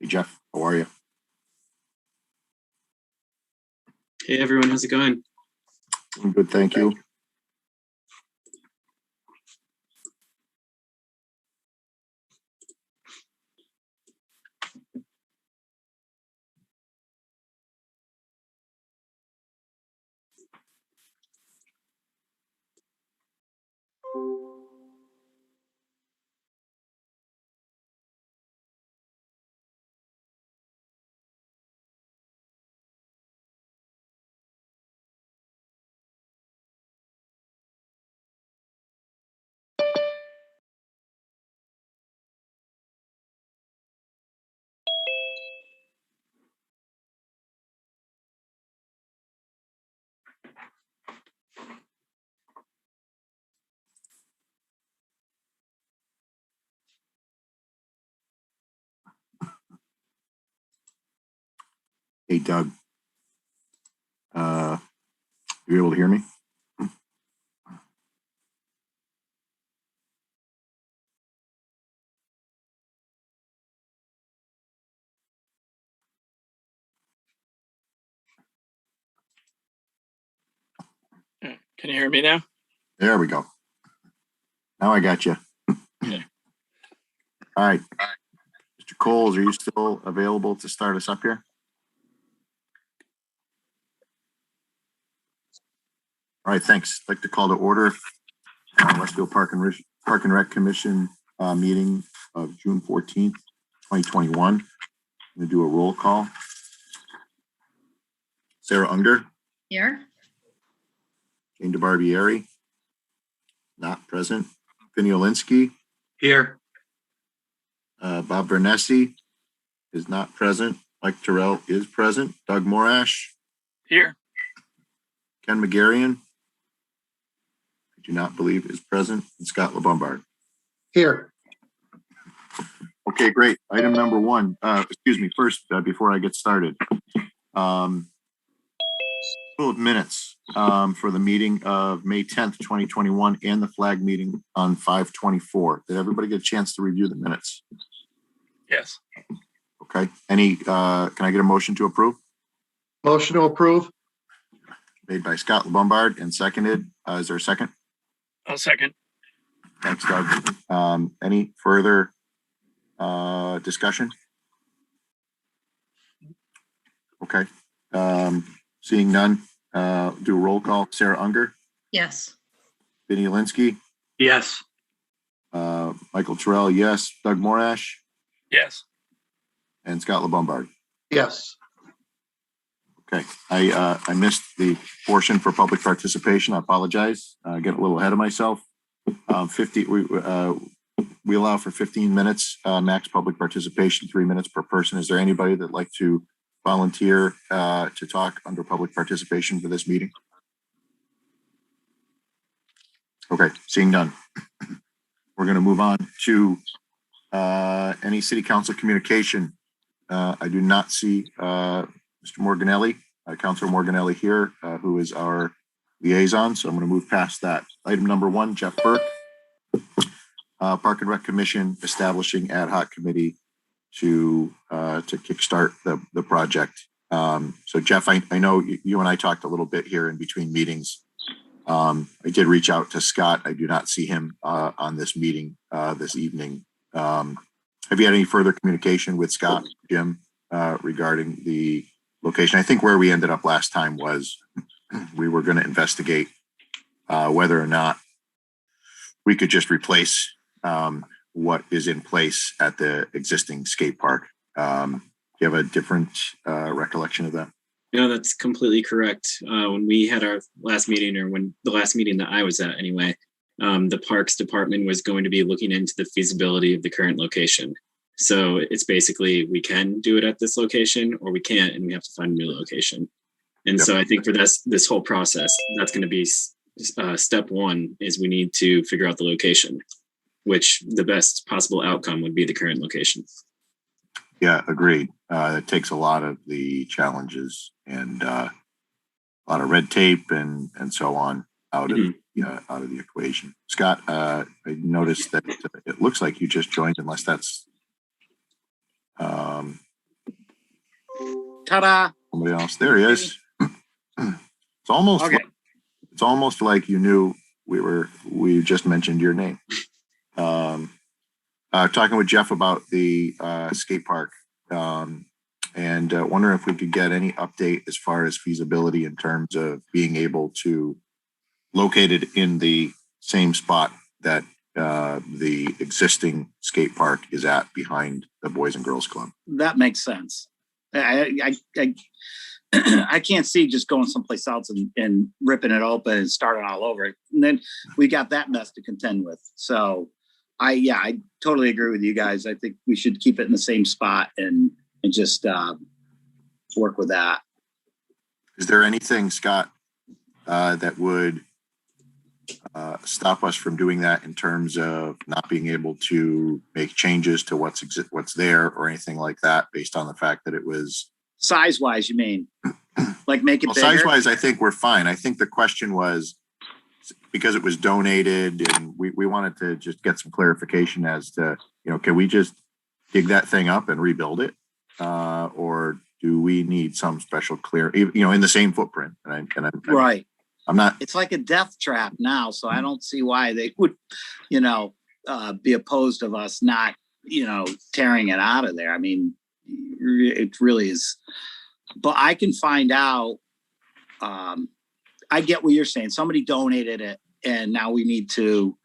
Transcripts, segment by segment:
Hey, Jeff, how are you? Hey everyone, how's it going? I'm good, thank you. Hey, Doug. You able to hear me? Can you hear me now? There we go. Now I got you. Okay. All right. Mr. Coles, are you still available to start us up here? All right, thanks. I'd like to call to order Westfield Park and Rec Commission meeting of June 14th, 2021. I'm going to do a roll call. Sarah Unger. Here. Jane DeBarbieri. Not present. Vinny Olinsky. Here. Bob Vernesi is not present. Mike Terrell is present. Doug Morash. Here. Ken McGarrion. I do not believe is present. And Scott LeBombard. Here. Okay, great. Item number one. Excuse me. First, before I get started, minutes for the meeting of May 10th, 2021, and the flag meeting on 5/24. Did everybody get a chance to review the minutes? Yes. Okay. Can I get a motion to approve? Motion to approve. Made by Scott LeBombard and seconded. Is there a second? I'll second. Thanks, Doug. Any further discussion? Okay. Seeing none, do a roll call. Sarah Unger. Yes. Vinny Olinsky. Yes. Michael Terrell, yes. Doug Morash. Yes. And Scott LeBombard. Yes. Okay. I missed the portion for public participation. I apologize. Getting a little ahead of myself. We allow for 15 minutes max public participation, 3 minutes per person. Is there anybody that'd like to volunteer to talk under public participation for this meeting? Okay, seeing none. We're going to move on to any city council communication. I do not see Mr. Morganelli, Councilor Morganelli here, who is our liaison. So I'm going to move past that. Item number one, Jeff Burke, Park and Rec Commission establishing ad hoc committee to kickstart the project. So Jeff, I know you and I talked a little bit here in between meetings. I did reach out to Scott. I do not see him on this meeting this evening. Have you had any further communication with Scott, Jim, regarding the location? I think where we ended up last time was we were going to investigate whether or not we could just replace what is in place at the existing skate park. Do you have a different recollection of that? No, that's completely correct. When we had our last meeting, or when the last meeting that I was at anyway, the Parks Department was going to be looking into the feasibility of the current location. So it's basically, we can do it at this location or we can't, and we have to find a new location. And so I think for this whole process, that's going to be step one, is we need to figure out the location, which the best possible outcome would be the current location. Yeah, agreed. It takes a lot of the challenges and a lot of red tape and so on out of the equation. Scott, I noticed that it looks like you just joined, unless that's Ta-da. Somebody else. There he is. It's almost Okay. it's almost like you knew we just mentioned your name. Talking with Jeff about the skate park, and wondering if we could get any update as far as feasibility in terms of being able to locate it in the same spot that the existing skate park is at behind the Boys and Girls Club. That makes sense. I can't see just going someplace else and ripping it open and starting all over. And then we got that mess to contend with. So I totally agree with you guys. I think we should keep it in the same spot and just work with that. Is there anything, Scott, that would stop us from doing that in terms of not being able to make changes to what's there or anything like that, based on the fact that it was Size wise, you mean? Like make it bigger? size wise? I think we're fine. I think the question was because it was donated, and we wanted to just get some clarification as to, can we just dig that thing up and rebuild it, or do we need some special clear, in the same footprint? Right. I'm not. It's like a death trap now, so I don't see why they would, be opposed of us not, tearing it out of there. I mean, it really is. But I can find out. I get what you're saying. Somebody donated it, and now we need to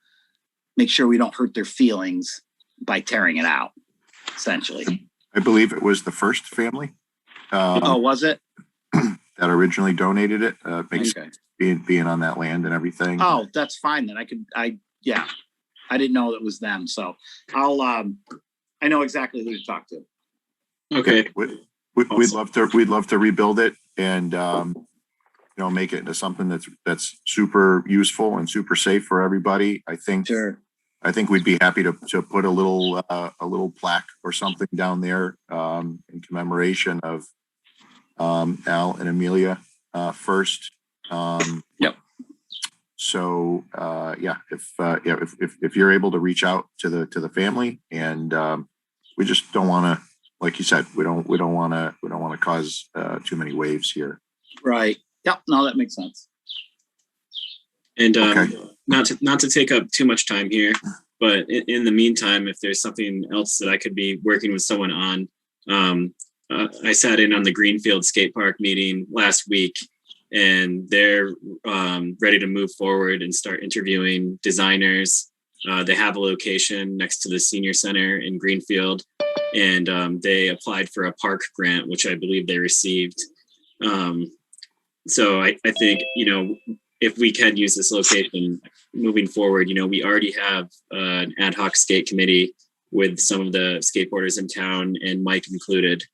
make sure we don't hurt their feelings by tearing it out. Essentially, I believe it was the first family. Was it? That originally donated it. Makes Okay. being on that land and everything. Oh, that's fine then. I didn't know it was them. So I'll I know exactly who to talk to. Okay. We'd love to rebuild it and make it into something that's super useful and super safe for everybody. I think we'd be happy to put a little plaque or something down there in commemoration of Al and Amelia first. Yep. So if you're able to reach out to the family, and we just don't want to, like you said, we don't want to cause too many waves here. Right. Yep. No, that makes sense. And Okay. not to take up too much time here, but in the meantime, if there's something else that I could be working with someone on, I sat in on the Greenfield Skate Park meeting last week, and they're ready to move forward and start interviewing designers. They have a location next to the senior center in Greenfield, and they applied for a park grant, which I believe they received. So I think, if we can use this location moving forward, we already have an ad hoc skate committee with some of the skateboarders in town, and Mike included.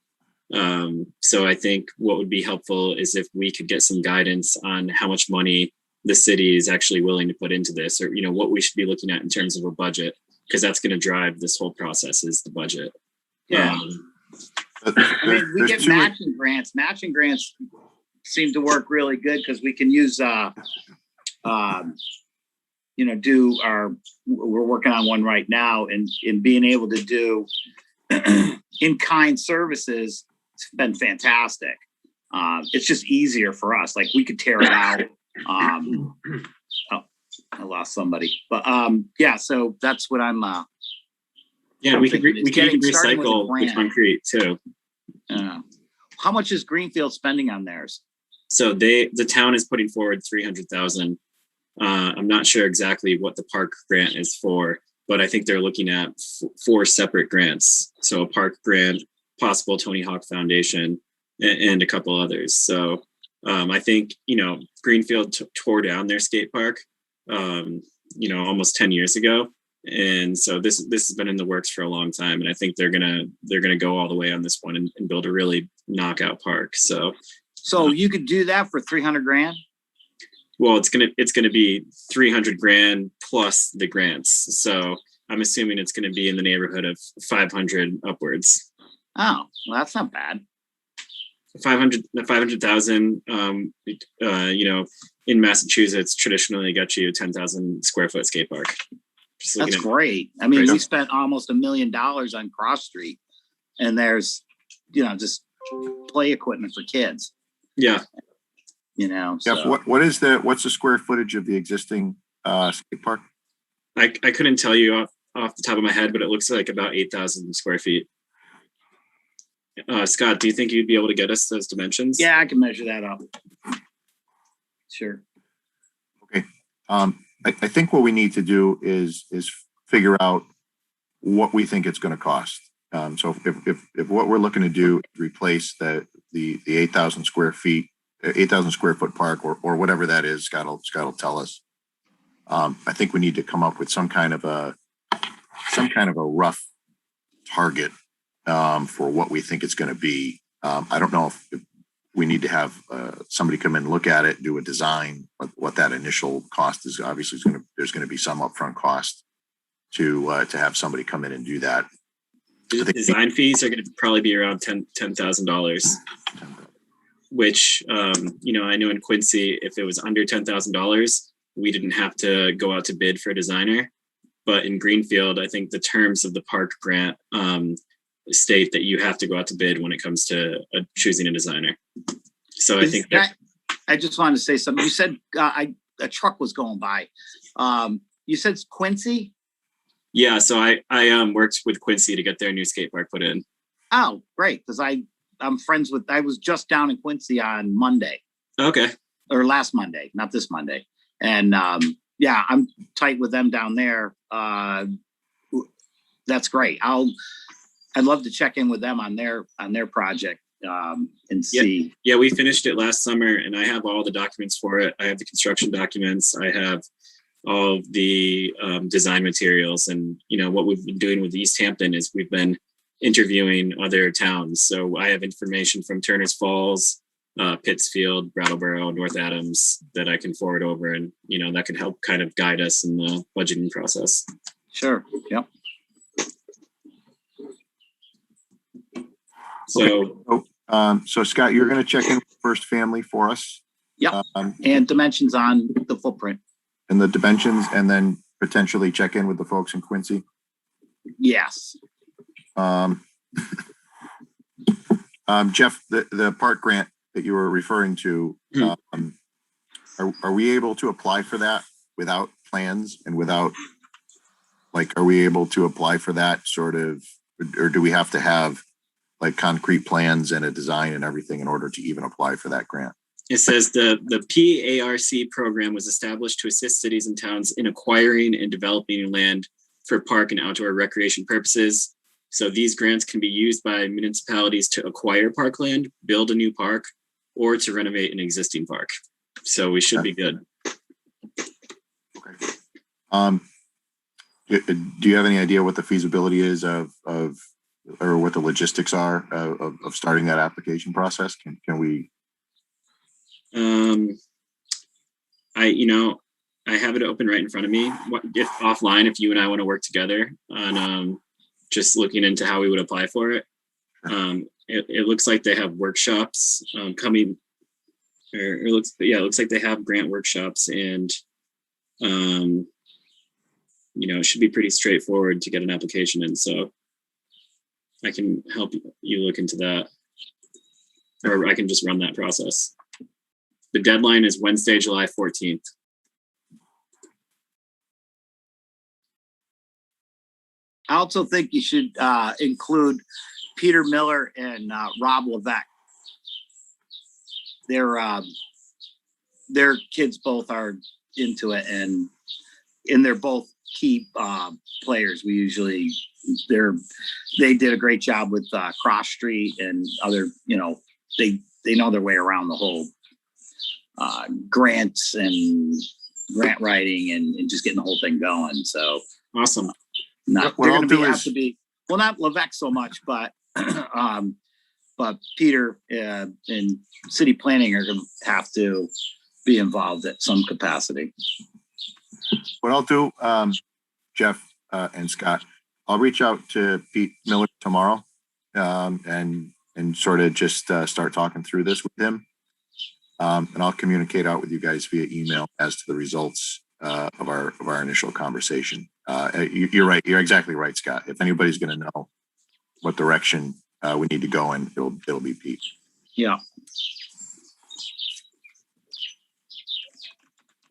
So I think what would be helpful is if we could get some guidance on how much money the city is actually willing to put into this, or, what we should be looking at in terms of a budget, because that's going to drive this whole process, is the budget. Yeah. I mean, we get matching grants. Matching grants seem to work really good because we can use, we're working on one right now, and in being able to do in-kind services, it's been fantastic. It's just easier for us. Like we could tear it out. I lost somebody, but so that's what I'm. We can starting with recycle a the concrete too. How much is Greenfield spending on theirs? So the town is putting forward $300,000. I'm not sure exactly what the park grant is for, but I think they're looking at 4 separate grants. So a park grant, possible Tony Hawk Foundation, and a couple others. So I think, Greenfield tore down their skate park, almost 10 years ago. And so this has been in the works for a long time. And I think they're gonna go all the way on this one and build a really knockout park. So you could do that for $300,000? Well, it's gonna be $300,000 plus the grants. So I'm assuming it's gonna be in the neighborhood of 500 upwards. Oh, well, that's not bad. 500,000. In Massachusetts, traditionally got you a 10,000 square foot skate park. That's great. I mean, we spent almost $1 million on Cross Street, and there's, just play equipment for kids, Yeah. you know, Jeff, so. what's the square footage of the existing skate park? I couldn't tell you off the top of my head, but it looks like about 8,000 square feet. Scott, do you think you'd be able to get us those dimensions? Yeah, I can measure that up. Sure. I think what we need to do is figure out what we think it's going to cost. So if what we're looking to do is replace the 8,000 square feet, 8,000 square foot park or whatever that is, Scott will tell us. I think we need to come up with some kind of a rough target for what we think it's going to be. I don't know if we need to have somebody come in and look at it, do a design, what that initial cost is. Obviously, there's going to be some upfront cost to have somebody come in and do that. The design fees are going to probably be around $10,000, which I know in Quincy, if it was under $10,000, we didn't have to go out to bid for a designer. But in Greenfield, I think the terms of the park grant state that you have to go out to bid when it comes to choosing a designer. So I think I just wanted to say something. You said a truck was going by. You said it's Quincy? Yeah, so I worked with Quincy to get their new skate park put in. Oh, great. Because I'm friends with, I was just down in Quincy on Monday. Okay. Or last Monday, not this Monday. And yeah, I'm tight with them down there. That's great. I'd love to check in with them on their project and see. Yeah, we finished it last summer and I have all the documents for it. I have the construction documents. I have all of the design materials. And, what we've been doing with East Hampton is we've been interviewing other towns. So I have information from Turner's Falls, Pittsfield, Brattleboro, North Adams that I can forward over, and that can help kind of guide us in the budgeting process. Sure. Yep. So, so Scott, you're going to check in with First Family for us. Yep. And dimensions on the footprint. And the dimensions, and then potentially check in with the folks in Quincy. Yes. Jeff, the park grant that you were referring to, are we able to apply for that without plans and without, are we able to apply for that sort of, or do we have to have concrete plans and a design and everything in order to even apply for that grant? It says the PARC program was established to assist cities and towns in acquiring and developing land for park and outdoor recreation purposes. So these grants can be used by municipalities to acquire parkland, build a new park, or to renovate an existing park. So we should be good. Okay. Do you have any idea what the feasibility is of or what the logistics are of starting that application process? Can we? I have it open right in front of me. If offline, if you and I want to work together on just looking into how we would apply for it. It looks like they have workshops coming. It looks like they have grant workshops, and it should be pretty straightforward to get an application in. So I can help you look into that, or I can just run that process. The deadline is Wednesday, July 14th. I also think you should include Peter Miller and Rob Levesque. Their kids both are into it, and they're both key players. They did a great job with Cross Street and other. They know their way around the whole grants and grant writing and just getting the whole thing going. So awesome. They're going to have to be not Levesque so much, but Peter and city planning are going to have to be involved at some capacity. What I'll do, Jeff and Scott, I'll reach out to Pete Miller tomorrow and sort of just start talking through this with him. And I'll communicate out with you guys via email as to the results of our initial conversation. You're right. You're exactly right, Scott. If anybody's going to know what direction we need to go and it'll be Pete. Yeah.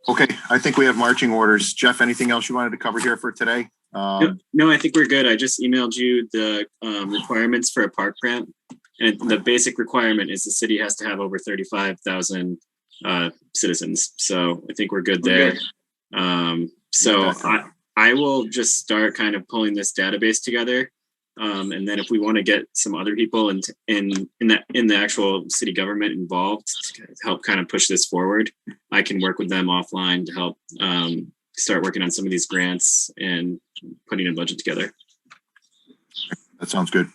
Okay, I think we have marching orders. Jeff, anything else you wanted to cover here for today? No, I think we're good. I just emailed you the requirements for a park grant. And the basic requirement is the city has to have over 35,000 citizens. So I think we're good there. So I will just start kind of pulling this database together. And then if we want to get some other people in the actual city government involved to help kind of push this forward, I can work with them offline to help start working on some of these grants and putting a budget together. That sounds good.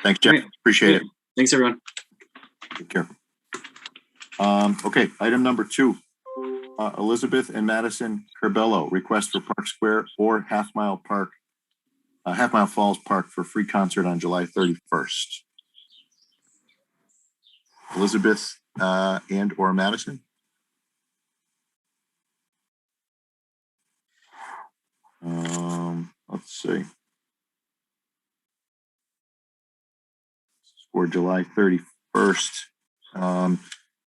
Thanks, Jeff. Appreciate it. Thanks, everyone. Take care. Okay, item number 2. Elizabeth and Madison Curbelo request for Park Square or Half Mile Falls Park for free concert on July 31st. Elizabeth and or Madison? Let's see. For July 31st.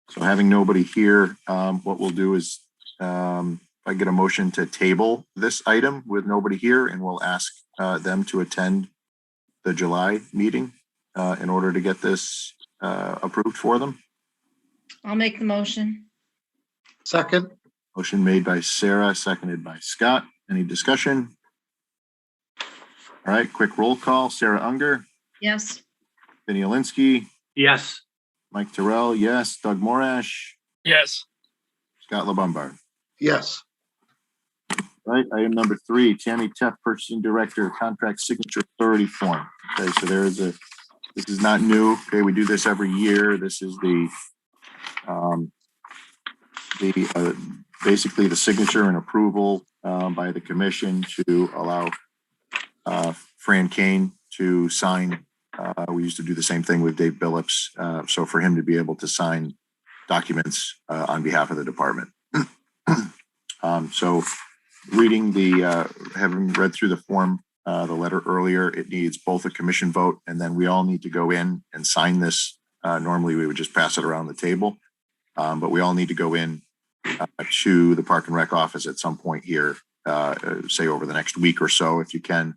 So having nobody here, what we'll do is I get a motion to table this item with nobody here, and we'll ask them to attend the July meeting in order to get this approved for them. I'll make the motion. Second. Motion made by Sarah, seconded by Scott. Any discussion? All right, quick roll call. Sarah Unger, Yes. Vinny Alinsky, Yes. Mike Terrell, yes. Doug Morash, Yes. Scott LeBombard. Yes. Right, item number 3, Tammy Teff, Purchasing Director, Contract Signature Authority Form. Okay, so this is not new. Okay, we do this every year. This is basically the signature and approval by the commission to allow Fran Kane to sign. We used to do the same thing with Dave Billups. So for him to be able to sign documents on behalf of the department. So reading having read through the form, the letter earlier, it needs both a commission vote and then we all need to go in and sign this. Normally we would just pass it around the table, but we all need to go in to the Park and Rec office at some point here, say over the next week or so, if you can,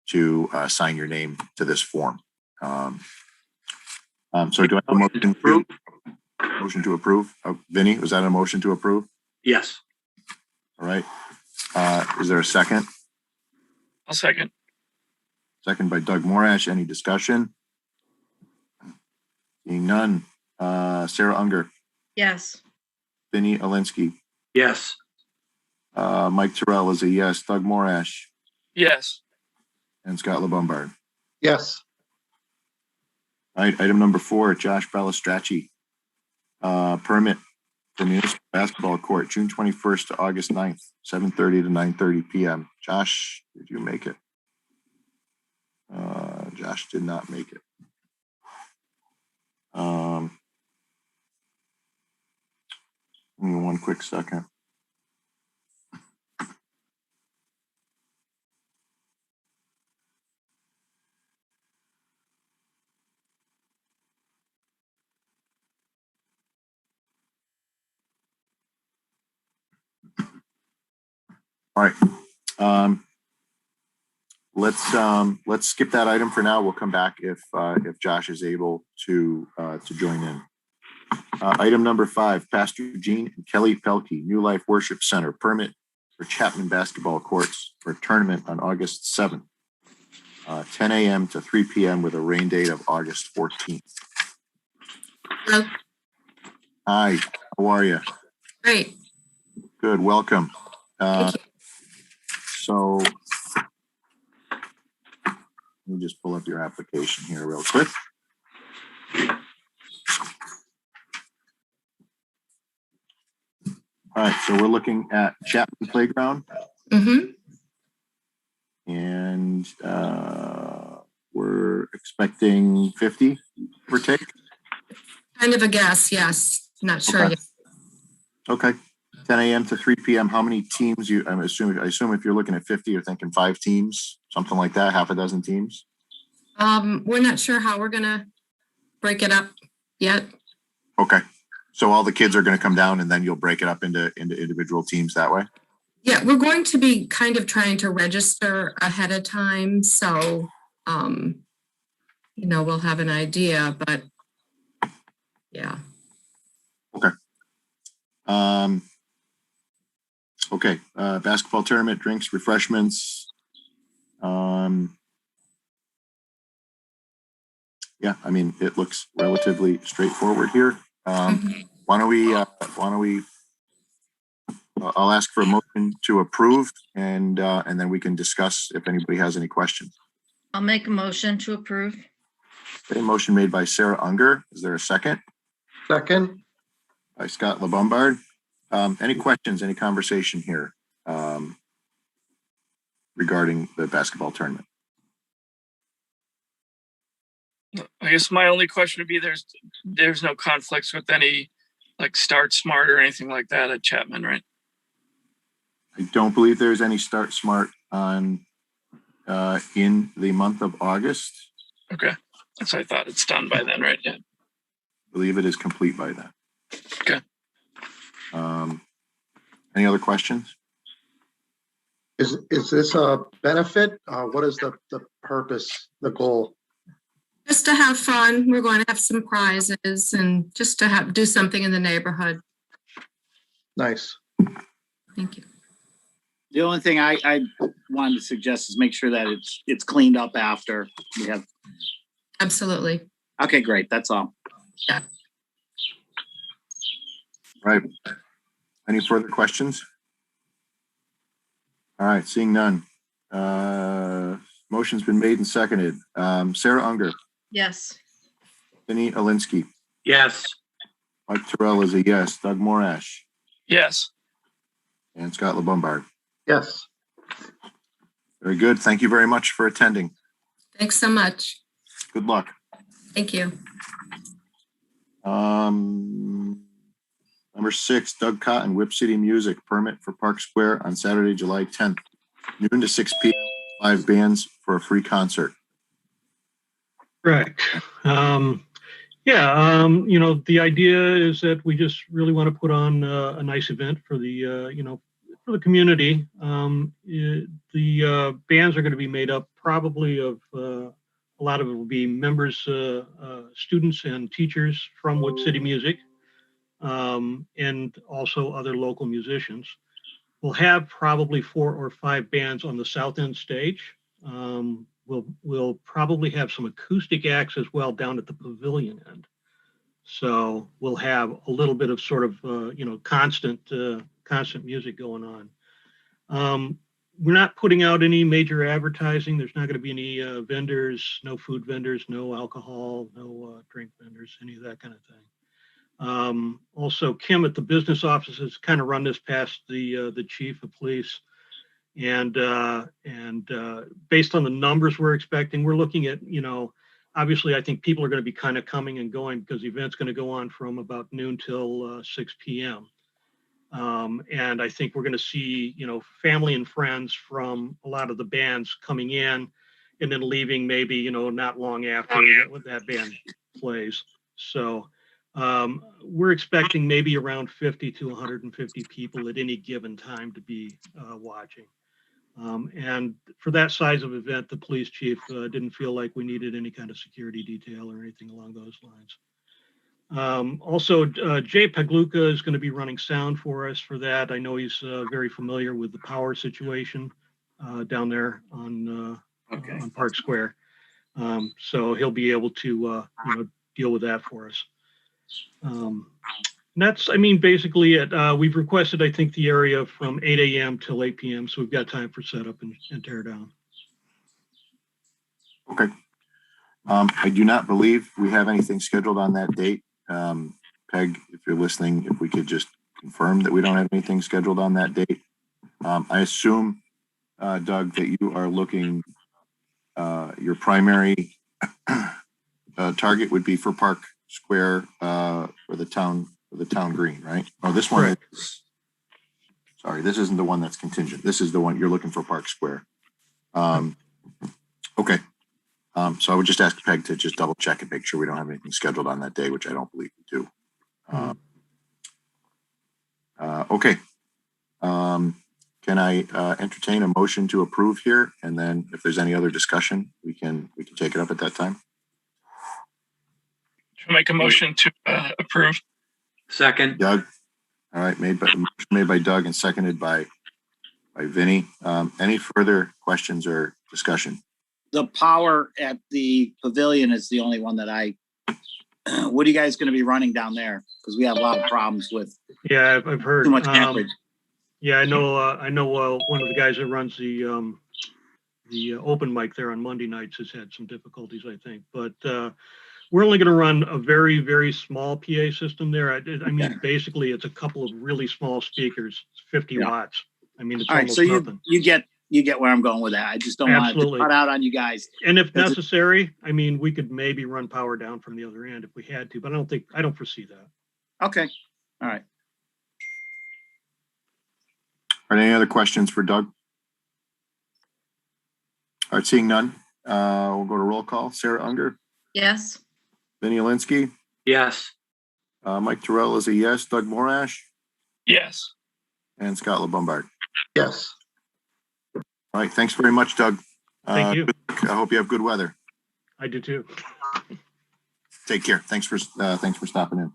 to sign your name to this form. So do I have a motion to approve? Vinny, was that a motion to approve? Yes. All right. Is there a second? I'll second. Second by Doug Morash. Any discussion? Seeing none. Sarah Unger, Yes. Vinny Alinsky, Yes. Mike Terrell is a yes. Doug Morash Yes. and Scott LeBombard. Yes. All right. Item number 4, Josh Balistracci, permit for municipal basketball court, June 21st to August 9th, 7:30 to 9:30 p.m. Josh, did you make it? Josh did not make it. Give me one quick second. All right. Let's skip that item for now. We'll come back if Josh is able to join in. Item number 5, Pastor Gene and Kelly Pelkey, New Life Worship Center, permit for Chapman basketball courts for a tournament on August 7th, 10 a.m. to 3 p.m. with a rain date of August 14th. Hello. Hi, how are you? Great. Good, welcome. Thank you. So let me just pull up your application here real quick. All right, so we're looking at Chapman Playground Mm-hmm. and we're expecting 50 per take. Kind of a guess, yes. Not sure Okay. yet. Okay, 10 a.m. to 3 p.m. How many teams I assume if you're looking at 50, you're thinking 5 teams, something like that, half a dozen teams. We're not sure how we're gonna break it up yet. Okay. So all the kids are going to come down and then you'll break it up into individual teams that way? Yeah, we're going to be kind of trying to register ahead of time, so, we'll have an idea, but yeah. Okay, basketball tournament, drinks, refreshments. Yeah, I mean, it looks relatively straightforward here. Why don't we, I'll ask for a motion to approve and then we can discuss if anybody has any questions. I'll make a motion to approve. Okay, motion made by Sarah Unger. Is there a second? Second. By Scott LeBombard. Any questions, any conversation here regarding the basketball tournament? I guess my only question would be there's no conflicts with any like Start Smart or anything like that at Chapman, right? I don't believe there's any Start Smart on in the month of August. Okay. That's what I thought. It's done by then, right? Yeah. I believe it is complete by then. Okay. Any other questions? Is this a benefit? What is the purpose, the goal? Just to have fun. We're going to have some prizes and just to do something in the neighborhood. Nice. Thank you. The only thing I wanted to suggest is make sure that it's cleaned up after we have. Absolutely. Okay, great. That's all. Right. Any further questions? All right, seeing none. Motion's been made and seconded. Sarah Unger, Yes. Vinnie Alinsky, Yes. Mike Terrell is a yes, Doug Morash, Yes. and Scott LeBombard. Yes. Very good. Thank you very much for attending. Thanks so much. Good luck. Thank you. Number 6, Doug Cotton, Whip City Music, permit for Park Square on Saturday, July 10th, noon to 6 p.m., 5 bands for a free concert. Correct. The idea is that we just really want to put on a nice event for the, for the community. The bands are going to be made up probably of, a lot of it will be members, students and teachers from Whip City Music, and also other local musicians. We'll have probably 4 or 5 bands on the south end stage. We'll probably have some acoustic acts as well down at the pavilion end. So we'll have a little bit of sort of, constant music going on. We're not putting out any major advertising. There's not going to be any vendors, no food vendors, no alcohol, no drink vendors, any of that kind of thing. Also, Kim at the business office has kind of run this past the chief of police. And based on the numbers we're expecting, we're looking at, obviously, I think people are going to be kind of coming and going because the event's going to go on from about noon till 6 p.m. And I think we're going to see, family and friends from a lot of the bands coming in and then leaving maybe, not long after that band plays. So we're expecting maybe around 50 to 150 people at any given time to be watching. And for that size of event, the police chief didn't feel like we needed any kind of security detail or anything along those lines. Also, Jay Pagluka is going to be running sound for us for that. I know he's very familiar with the power situation down there on Park Square. So he'll be able to deal with that for us. That's, basically it. We've requested, I think, the area from 8 a.m. till 8 p.m. So we've got time for setup and tear down. Okay. I do not believe we have anything scheduled on that date. Peg, if you're listening, if we could just confirm that we don't have anything scheduled on that date. I assume, Doug, that you are looking, your primary target would be for Park Square for the town green, right? Oh, this one. Correct. Sorry, this isn't the one that's contingent. This is the one you're looking for Park Square. Okay. So I would just ask Peg to just double check and make sure we don't have anything scheduled on that day, which I don't believe we do. Okay. Can I entertain a motion to approve here? And then if there's any other discussion, we can take it up at that time. To make a motion to approve. Second. Doug? All right, made by Doug and seconded by Vinny. Any further questions or discussion? The power at the pavilion is the only one that what are you guys gonna be running down there? Because we have a lot of problems with Yeah, I've heard. too much amperage. Yeah, I know one of the guys that runs the open mic there on Monday nights has had some difficulties, I think. But we're only going to run a very, very small PA system there. I mean, basically, it's a couple of really small speakers, 50 watts. I mean, it's All right, almost so nothing. you get where I'm going with that. I just don't want it to Absolutely. cut out on you guys. And if Does it- necessary, I mean, we could maybe run power down from the other end if we had to, but I don't foresee that. Okay, all right. Are there any other questions for Doug? All right, seeing none, we'll go to roll call. Sarah Unger, Yes. Vinny Alinsky, Yes. Mike Terrell is a yes, Doug Morash, Yes. and Scott LeBombard. Yes. All right, thanks very much, Doug. Thank you. I hope you have good weather. I do too. Take care. Thanks for stopping in.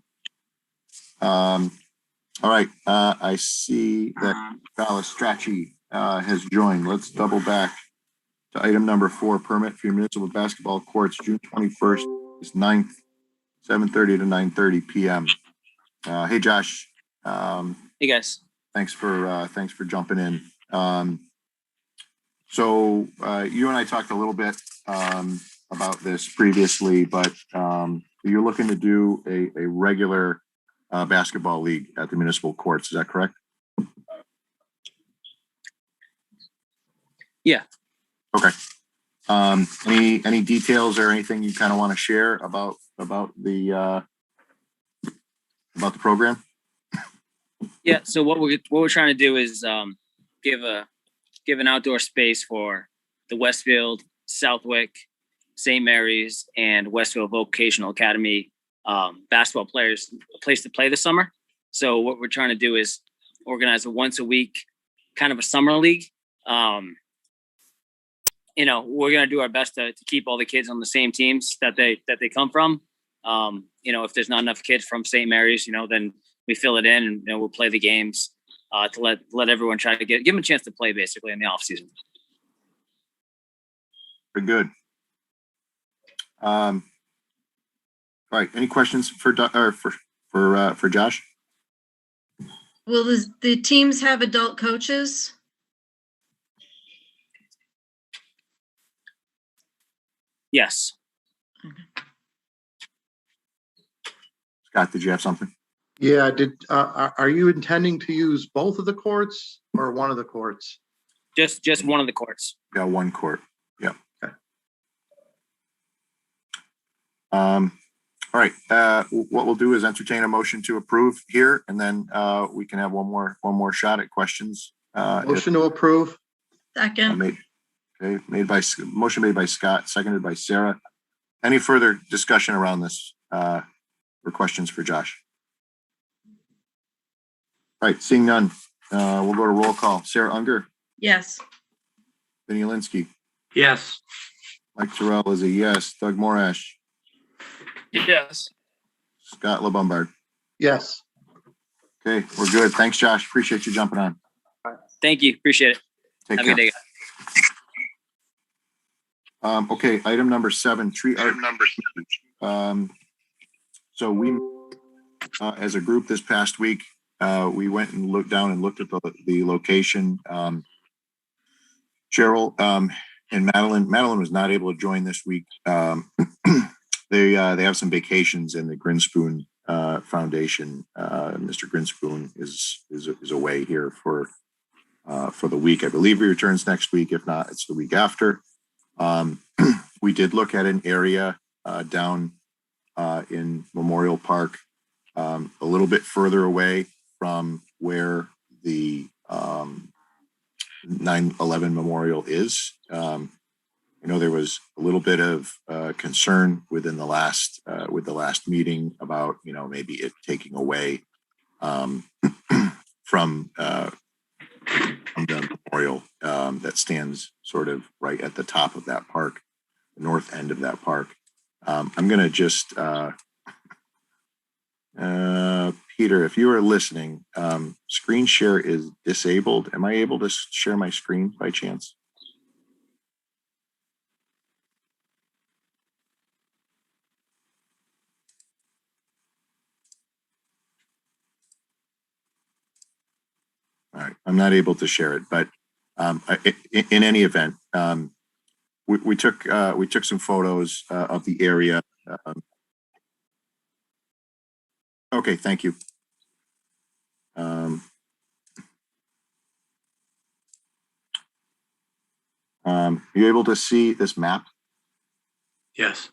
All right, I see that Dallas Strachey has joined. Let's double back to item number 4, permit for your municipal basketball courts, June 21st is 9th, 7:30 to 9:30 p.m. Hey, Josh. Hey guys. Thanks for jumping in. So you and I talked a little bit about this previously, but you're looking to do a regular basketball league at the municipal courts. Is that correct? Yeah. Okay. Any details or anything you kind of want to share about the program? Yeah. So what we're trying to do is give an outdoor space for the Westfield, Southwick, St. Mary's, and Westfield Vocational Academy basketball players a place to play this summer. So what we're trying to do is organize a once a week kind of a summer league. We're going to do our best to keep all the kids on the same teams that they come from. If there's not enough kids from St. Mary's, then we fill it in and we'll play the games to let everyone try to give them a chance to play basically in the off season. Very good. All right. Any questions for Josh? Will the teams have adult coaches? Yes. Scott, did you have something? Yeah, are you intending to use both of the courts or one of the courts? Just one of the courts. Yeah, one court. Yeah. Okay. All right. What we'll do is entertain a motion to approve here, and then we can have one more shot at questions. Motion to approve? Second. Motion made by Scott, seconded by Sarah. Any further discussion around this or questions for Josh? All right, seeing none, we'll go to roll call. Sarah Unger, Yes. Vinny Alinsky, Yes. Mike Terrell is a yes, Doug Morash, Yes. Scott LeBombard. Yes. Okay, we're good. Thanks, Josh. Appreciate you jumping on. Thank you. Appreciate it. Take Have care. a good day, guys. Okay, item number 7, tree art. So we, as a group this past week, we went and looked at the location. Cheryl and Madeline was not able to join this week. They have some vacations in the Grinspoon Foundation. Mr. Grinspoon is away here for the week. I believe he returns next week. If not, it's the week after. We did look at an area down in Memorial Park, a little bit further away from where the 9/11 memorial is. I know there was a little bit of concern within the last meeting about, you know, maybe it taking away from the memorial that stands sort of right at the top of that park, the north end of that park. I'm going to just, Peter, if you are listening, screen share is disabled. Am I able to share my screen by chance? All right, I'm not able to share it, but in any event, we took some photos of the area. Okay, thank you. You able to see this map? Yes.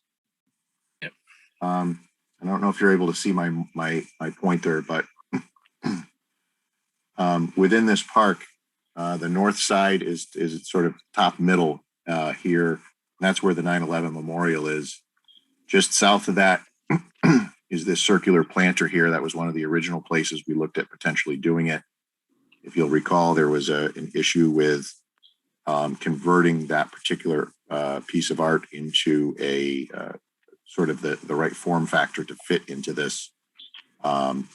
I don't know if you're able to see my pointer, but within this park, the north side is sort of top middle here. And that's where the 9/11 memorial is. Just south of that is this circular planter here. That was one of the original places we looked at potentially doing it. If you'll recall, there was an issue with converting that particular piece of art into a sort of the right form factor to fit into this.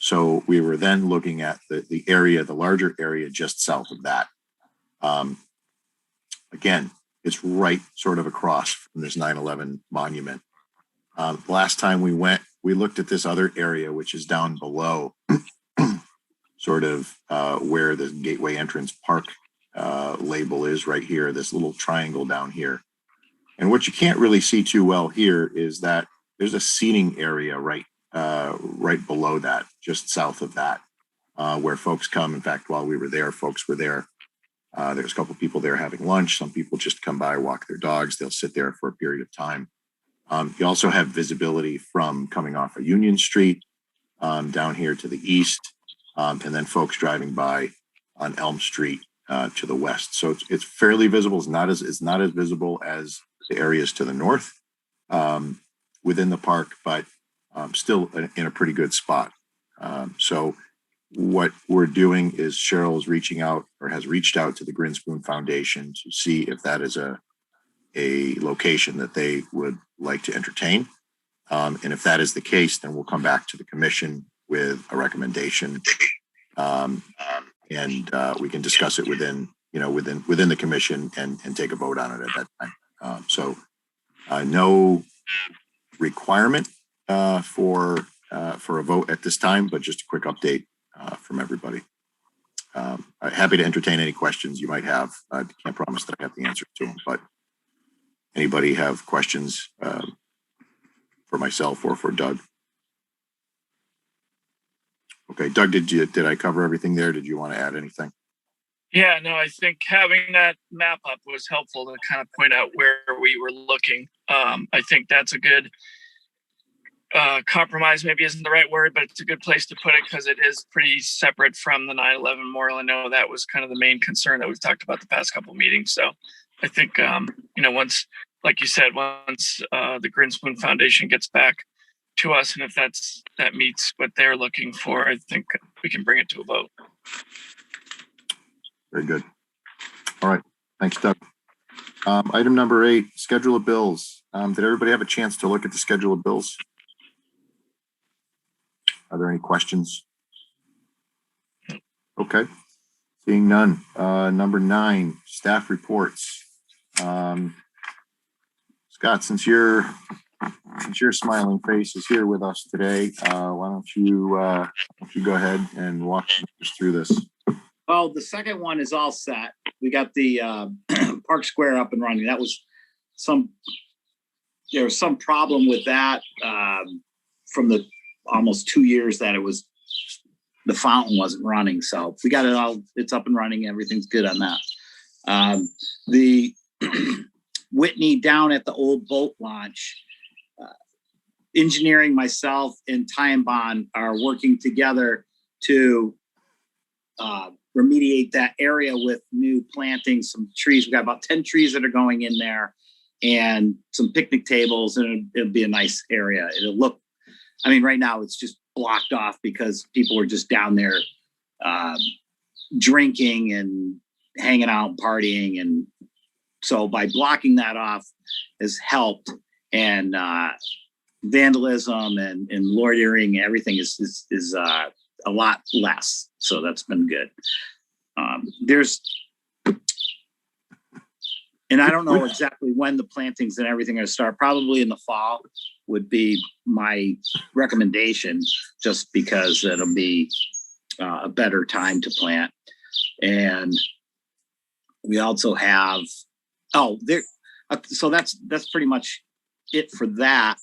So we were then looking at the area, the larger area just south of that. Again, it's right sort of across from this 9/11 monument. Last time we went, we looked at this other area, which is down below, sort of where the Gateway Entrance Park label is right here, this little triangle down here. And what you can't really see too well here is that there's a seating area right below that, just south of that, where folks come. In fact, while we were there, folks were there. There's a couple people there having lunch. Some people just come by, walk their dogs. They'll sit there for a period of time. You also have visibility from coming off of Union Street down here to the east, and then folks driving by on Elm Street to the west. So it's fairly visible. It's not as visible as the areas to the north within the park, but still in a pretty good spot. So what we're doing is Cheryl is reaching out, or has reached out, to the Grinspoon Foundation to see if that is a location that they would like to entertain. And if that is the case, then we'll come back to the commission with a recommendation, and we can discuss it within the commission and take a vote on it at that time. So no requirement for a vote at this time, but just a quick update from everybody. I'm happy to entertain any questions you might have. I can't promise that I have the answer to them, but anybody have questions for myself or for Doug? Okay, Doug, did I cover everything there? Did you want to add anything? Yeah, no, I think having that map up was helpful to kind of point out where we were looking. I think that's a good compromise, maybe isn't the right word, but it's a good place to put it because it is pretty separate from the 9/11 memorial. I know that was kind of the main concern that we've talked about the past couple of meetings. So I think, once, like you said, once the Grinspoon Foundation gets back to us, and if that meets what they're looking for, I think we can bring it to a vote. Very good. All right. Thanks, Doug. Item number 8, schedule of bills. Did everybody have a chance to look at the schedule of bills? Are there any questions? Okay. Seeing none. Number 9, staff reports. Scott, since your smiling face is here with us today, why don't you go ahead and walk us through this? Well, the second one is all set. We got the Park Square up and running. There was some problem with that from the almost 2 years that the fountain wasn't running. So we got it all, it's up and running. Everything's good on that. The Whitney down at the old boat launch, engineering, myself and Ty and Bond are working together to remediate that area with new plantings, some trees. We've got about 10 trees that are going in there, and some picnic tables, and it'll be a nice area. It'll look, I mean, right now it's just blocked off because people are just down there drinking and hanging out, partying. And so by blocking that off has helped, and vandalism and loitering, everything is a lot less. So that's been good. And I don't know exactly when the plantings and everything are going to start. Probably in the fall would be my recommendation, just because it'll be a better time to plant. And we also have, so that's pretty much it for that.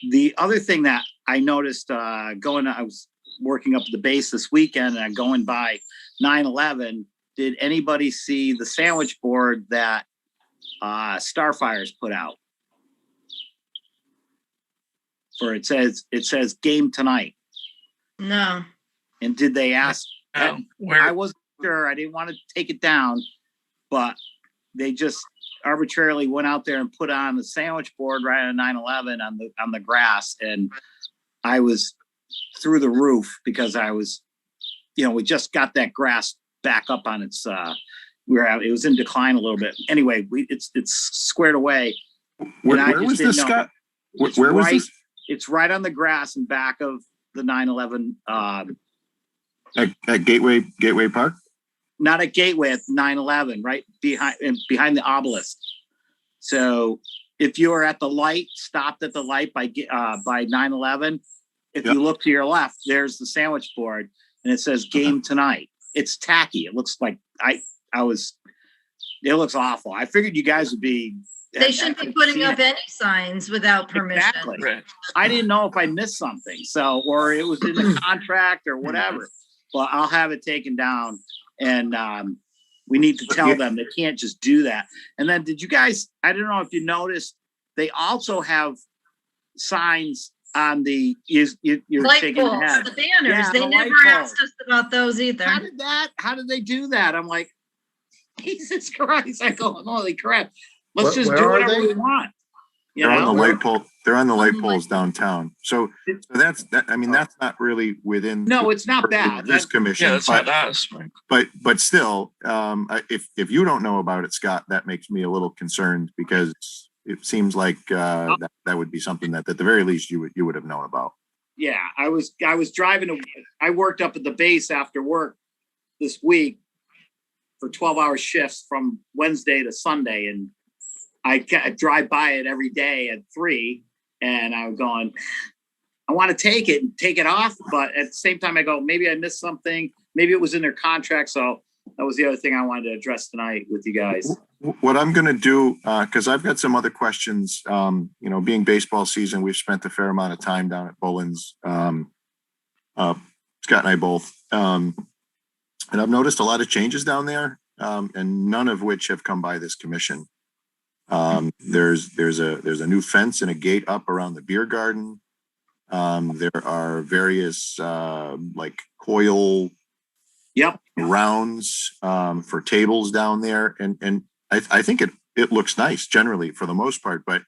The other thing that I noticed I was working up at the base this weekend and going by 9/11. Did anybody see the sandwich board that Starfires put out? It says game tonight. No. And did they ask? Where? I wasn't sure. I didn't want to take it down, but they just arbitrarily went out there and put on the sandwich board right on 9/11 on the grass, and I was through the roof because I was, we just got that grass back up on its. It was in decline a little bit. Anyway, it's squared away. Where was this, Scott? Where was this? It's right on the grass in back of the 9/11. At Gateway Park? Not at Gateway, at 9/11, right behind the obelisk. So if you are at the light, stopped at the light by 9/11, if you look to your left, there's the sandwich board, and it says game tonight. It's tacky. It looks like it looks awful. I figured you guys would be. They shouldn't be putting up any signs without permission. Exactly. Right. I didn't know if I missed something, or it was in the contract or whatever. But I'll have it taken down, and we need to tell them they can't just do that. And then, did you guys? I don't know if you noticed, they also have signs on the. You're Light shaking your poles, head. the banners. Yeah, They the never light asked us about those either. How did they do that? I'm like, Jesus Christ! I go, holy crap! Let's just do whatever we want. They're on the light pole. They're on the light poles downtown. So that's that. I mean, that's not really within. No, it's not bad. This commission. Yeah, that's not us. Right. But still, if you don't know about it, Scott, that makes me a little concerned, because it seems like that would be something that at the very least you would have known about. Yeah, I was driving. I worked up at the base after work this week for 12-hour shifts from Wednesday to Sunday, and I drive by it every day at 3, and I'm going, I want to take it off, but at the same time I go, maybe I missed something. Maybe it was in their contract. So that was the other thing I wanted to address tonight with you guys. What I'm going to do, because I've got some other questions, being baseball season, we've spent a fair amount of time down at Bullens, Scott and I both, and I've noticed a lot of changes down there, and none of which have come by this commission. There's a new fence and a gate up around the beer garden. There are various like coil rounds for tables down there, and I think it looks nice generally for the most part, but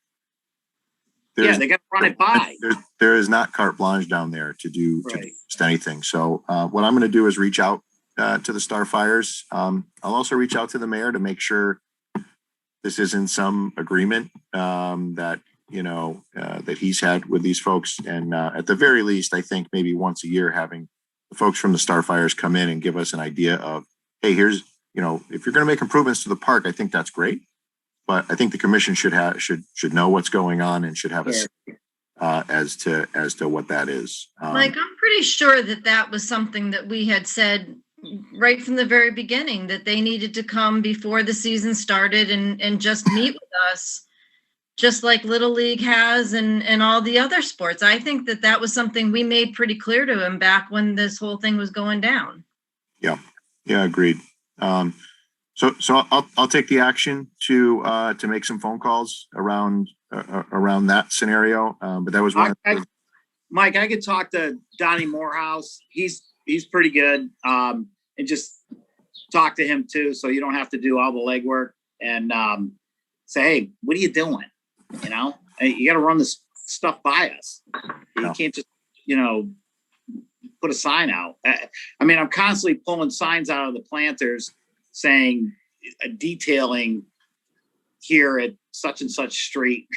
they got to run it by. There is not carte blanche down there to do just anything. So what I'm going to do is reach out to the Starfires. I'll also reach out to the mayor to make sure this is in some agreement that that he's had with these folks, and at the very least, I think maybe once a year having the folks from the Starfires come in and give us an idea of, hey, here's if you're going to make improvements to the park, I think that's great, but I think the commission should know what's going on and should have a say as to what that is. I'm pretty sure that was something that we had said right from the very beginning, that they needed to come before the season started and just meet with us, just like Little League has and all the other sports. I think that was something we made pretty clear to him back when this whole thing was going down. Yeah, agreed. So I'll take the action to make some phone calls around that scenario. But that was one. Mike, I could talk to Donnie Morehouse. He's pretty good, and just talk to him too, so you don't have to do all the legwork. And say, hey, what are you doing? You know, hey, you got to run this stuff by us. You Yeah. can't just, you know, put a sign out. I mean, I'm constantly pulling signs out of the planters saying, detailing here at such and such street,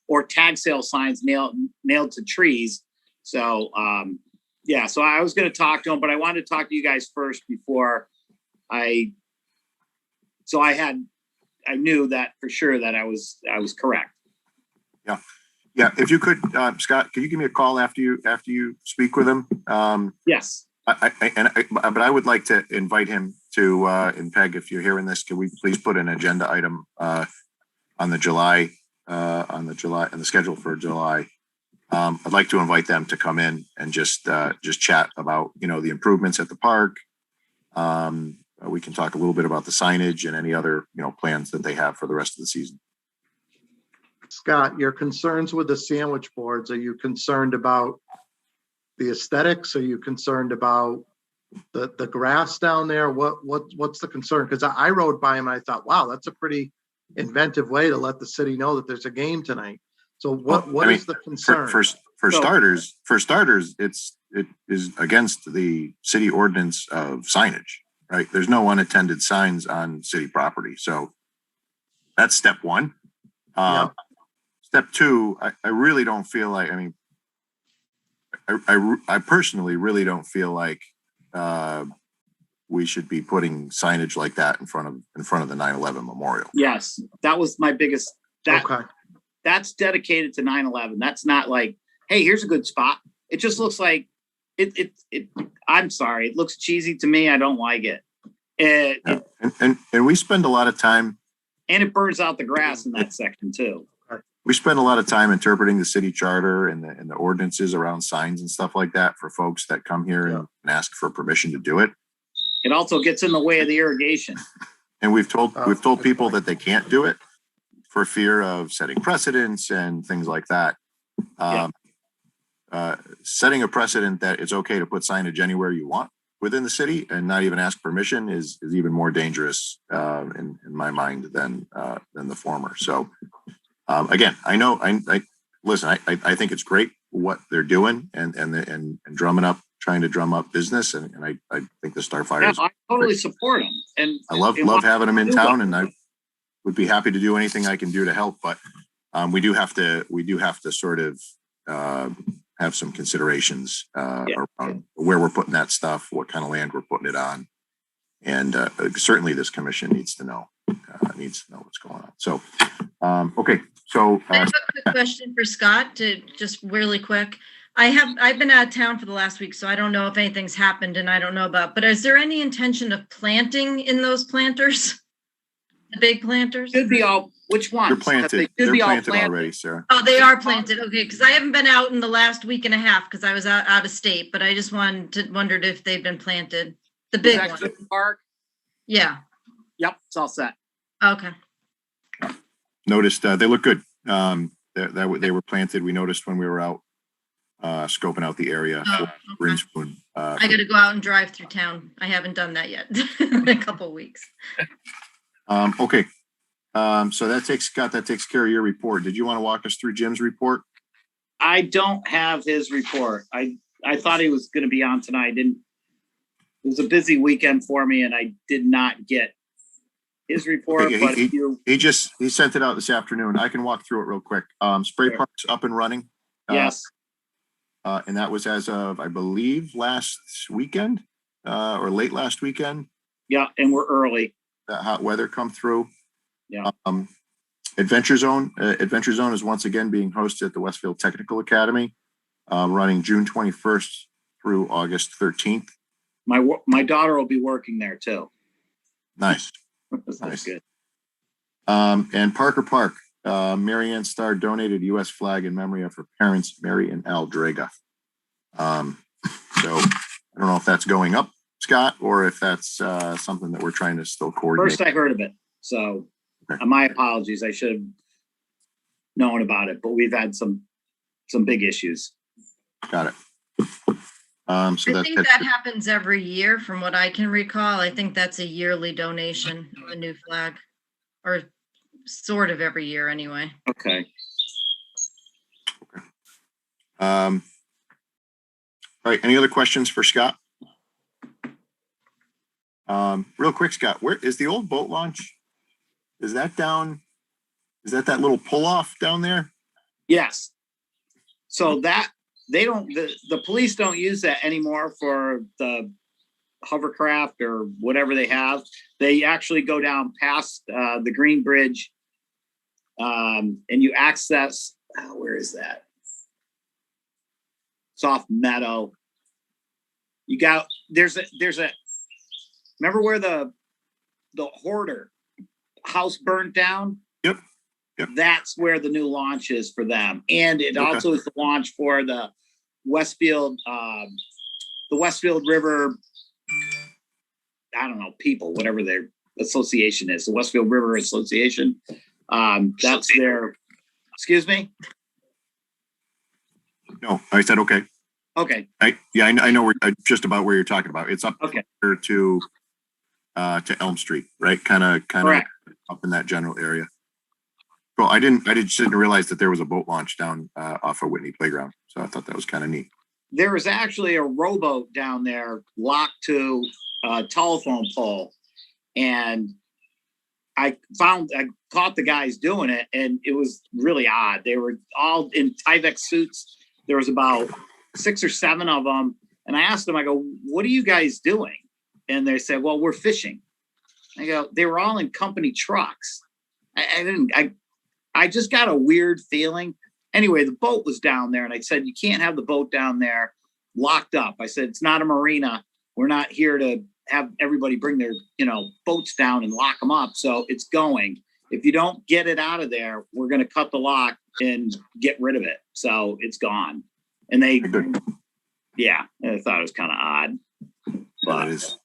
or tag sale signs nailed to trees. So, yeah, so I was going to talk to him, but I wanted to talk to you guys first before I knew that for sure that I was correct. Yeah, if you could, Scott, could you give me a call after you speak with him? Yes. But I would like to invite him to, and Peg, if you're hearing this, can we please put an agenda item on the schedule for July? I'd like to invite them to come in and just chat about, you know, the improvements at the park. We can talk a little bit about the signage and any other, you know, plans that they have for the rest of the season. Scott, your concerns with the sandwich boards, are you concerned about the aesthetics? Are you concerned about the grass down there? What's the concern? Because I rode by them and I thought, wow, that's a pretty inventive way to let the city know that there's a game tonight. So what is the concern? For starters, it is against the city ordinance of signage, right? There's no unattended signs on city property. So that's step one. Yeah. Step two, I really don't feel like, I mean, I personally really don't feel like we should be putting signage like that in front of the 9/11 memorial. Yes, that was my biggest. Okay. That's dedicated to 9/11. That's not like, hey, here's a good spot. It just looks like it. I'm sorry, it looks cheesy to me. I don't like it. And we spend a lot of time. And it burns out the grass in that section too. We spend a lot of time interpreting the city charter and the ordinances around signs and stuff like that for folks that come here and ask for permission to do it. It also gets in the way of the irrigation. And we've told people that they can't do it for fear of setting precedents and things like that. Setting a precedent that it's okay to put signage anywhere you want within the city and not even ask permission is even more dangerous in my mind than the former. So again, I know listen, I think it's great what they're doing and trying to drum up business. And I think the Starfires. Yeah, I totally support them. And I love having them in town, and I would be happy to do anything I can do to help. But we do have to sort of have some considerations around where we're putting that stuff, what kind of land we're putting it on. And certainly this commission needs to know what's going on. So, okay. So I have a quick question for Scott, to just really quick. I've been out of town for the last week, so I don't know if anything's happened and I don't know about, but is there any intention of planting in those planters? The big planters? Should be all, which ones? they're planted. They're planted already, Sarah. Oh, they are planted. Okay, because I haven't been out in the last week and a half because I was out of state, but I just wondered if they've been planted. The big Next one. to the park. Yeah. Yep, it's all set. Okay. Noticed they look good. They were planted. We noticed when we were out scoping out the area for Greenspoon. I got to go out and drive through town. I haven't done that yet in a couple of weeks. Okay. So that takes care of your report. Did you want to walk us through Jim's report? I don't have his report. I thought he was going to be on tonight. It was a busy weekend for me, and I did not get his report. He sent it out this afternoon. I can walk through it real quick. Spray Park's up and running. Yes. And that was as of, I believe, last weekend or late last weekend. Yeah, and we're early. That hot weather come through. Yeah. Adventure Zone is once again being hosted at the Westfield Technical Academy, running June 21st through August 13th. My daughter will be working there too. Nice. That's Nice. good. And Parker Park, Mary Ann Starr donated U.S. flag in memory of her parents, Mary and Al Draga. So I don't know if that's going up, Scott, or if that's something that we're trying to still coordinate. First I heard of it, so my apologies. I should have known about it, but we've had some big issues. Got it. So I think that happens every year from what I can recall. I think that's a yearly donation of a new flag, or sort of every year anyway. Okay. All right, any other questions for Scott? Real quick, Scott, where is the old boat launch? Is that down? Is that little pull off down there? Yes. So that they don't, the police don't use that anymore for the hovercraft or whatever they have. They actually go down past the Green Bridge, and you access, where is that? Soft Meadow. You got, there's a, remember where the hoarder house burnt down? Yep. That's where the new launch is for them. And it also is the launch for the Westfield River, I don't know, people, whatever their association is, the Westfield River Association. That's their, excuse me? No, I said, okay. Okay. I know where, just about where you're talking about. It's up here to Elm Street, right? Kind of up in that general area. Well, I just didn't realize that there was a boat launch down off of Whitney Playground. So I thought that was kind of neat. There is actually a rowboat down there locked to a telephone pole. And I caught the guys doing it, and it was really odd. They were all in Tyvek suits. There was about 6 or 7 of them. And I asked them, I go, what are you guys doing? And they said, well, we're fishing. I go, they were all in company trucks. I just got a weird feeling. Anyway, the boat was down there, and I said, you can't have the boat down there locked up. I said, it's not a marina. We're not here to have everybody bring their, boats down and lock them up. So it's going. If you don't get it out of there, we're going to cut the lock and get rid of it. So it's gone. And they, yeah, I thought it was kind of odd. But it is.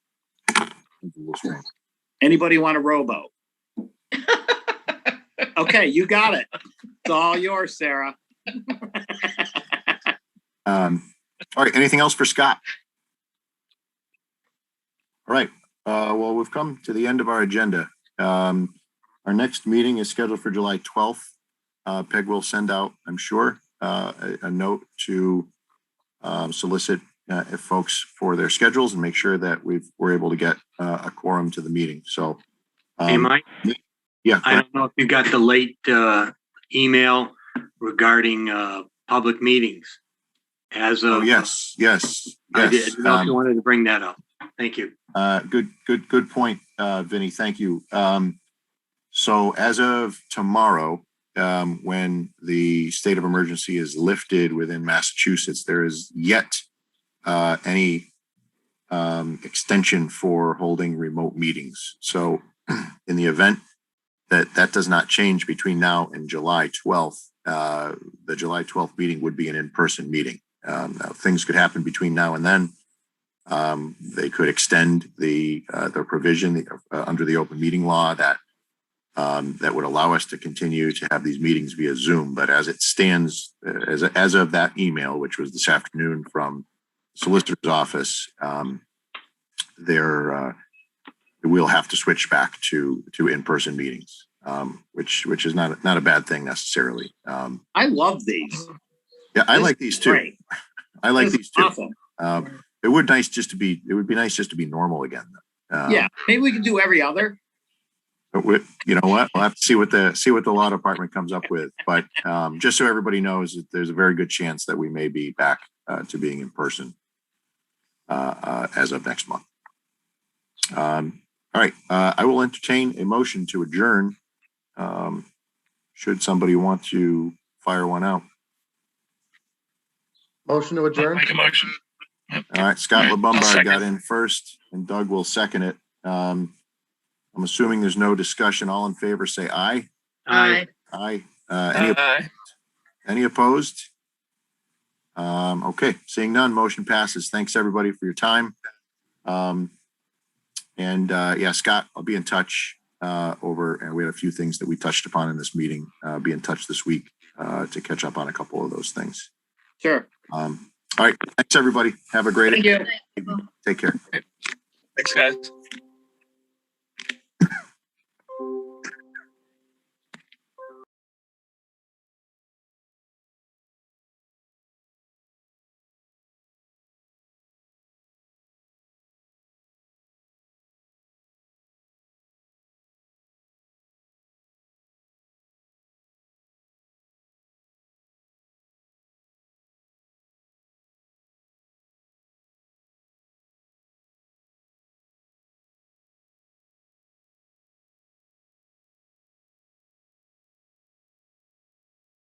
Anybody want a rowboat? Okay, you got it. It's all yours, Sarah. All right. Anything else for Scott? All right. Well, we've come to the end of our agenda. Our next meeting is scheduled for July 12th. Peg will send out, I'm sure, a note to solicit folks for their schedules and make sure that we're able to get a quorum to the meeting. So, Hey, Mike. Yeah. I don't know if you got the late email regarding public meetings. As of yes. I didn't know if you wanted to bring that up. Thank you. Good point, Vinny. Thank you. So as of tomorrow, when the state of emergency is lifted within Massachusetts, there is yet any extension for holding remote meetings. So in the event that does not change between now and July 12th, the July 12th meeting would be an in-person meeting. Now, things could happen between now and then. They could extend the provision under the open meeting law that would allow us to continue to have these meetings via Zoom. But as it stands, as of that email, which was this afternoon from the solicitor's office, we'll have to switch back to in-person meetings, which is not a bad thing necessarily. I love these. Yeah, I like these too. Great. I like these too. Awesome. It would be nice just to be normal again. Yeah, maybe we could do every other. But you know what? We'll have to see what the law department comes up with. But just so everybody knows, that there's a very good chance that we may be back to being in person as of next month. All right, I will entertain a motion to adjourn. Should somebody want to fire one out? Motion to adjourn. Make a motion. All right, Scott I'll LeBombard second. got in first, and Doug will second it. I'm assuming there's no discussion. All in favor, say aye. Aye. Aye. Aye. Any opposed? Okay, seeing none, motion passes. Thanks everybody for your time. Yeah, Scott, I'll be in touch and we had a few things that we touched upon in this meeting. Be in touch this week to catch up on a couple of those things. Sure. All right, thanks everybody. Have a great Thank you. Take care. Thanks, guys.